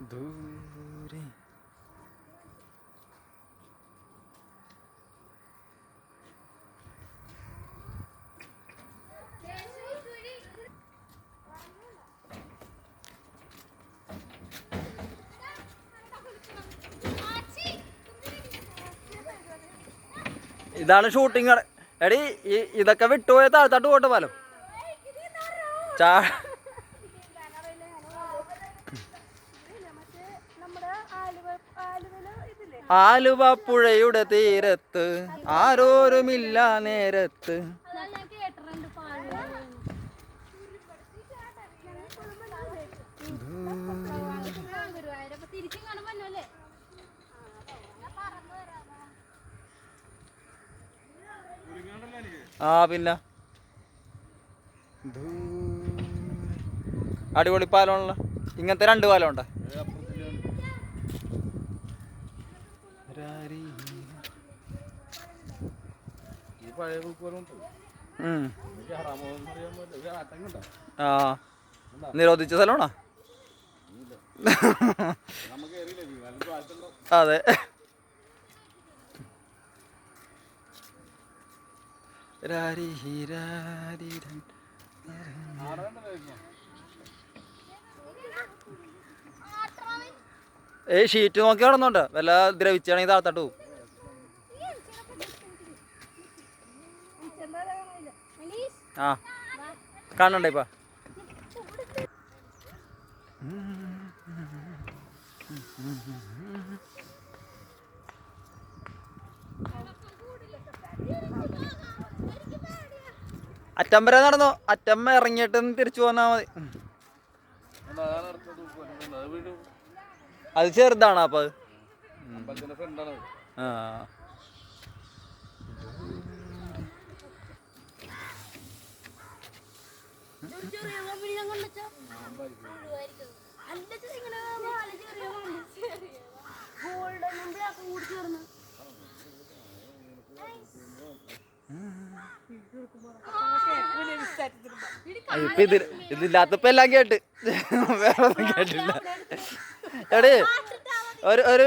ദൂരെ ഇതാണ് ഷൂട്ടിങ്. എടി ഇതൊക്കെ വിട്ടുപോയ താഴ്ത്താട്ട് പോട്ടെ പാലം. ആലുവ പുഴയുടെ തീരത്ത് ആരോരുമില്ല നേരത്ത്. ആ പിന്നെ അടിപൊളി പാലമാണല്ലോ. ഇങ്ങനത്തെ 2 പാലമുണ്ട്. ആ നിരോധിച്ച സ്ഥലമാണോ? അതെ. ഷീറ്റ് നോക്കി നടന്നുണ്ട്. വല്ല ദ്രവിച്ചാണെങ്കിൽ താഴ്ത്താട്ട് പോകും. ആ കാണണ്ട ഇപ്പൊ. അറ്റം വരെ നടന്നോ. അറ്റം ഇറങ്ങിയിട്ട് തിരിച്ചു പോന്നാ മതി. അത് ചെറുതാണോ അപ്പൊ? ആ ഇപ്പൊ ഇതില്ലാത്തപ്പോ എല്ലാം കേട്ട് വേറെ ഒന്നും കേട്ടില്ല. എടേ ഒരു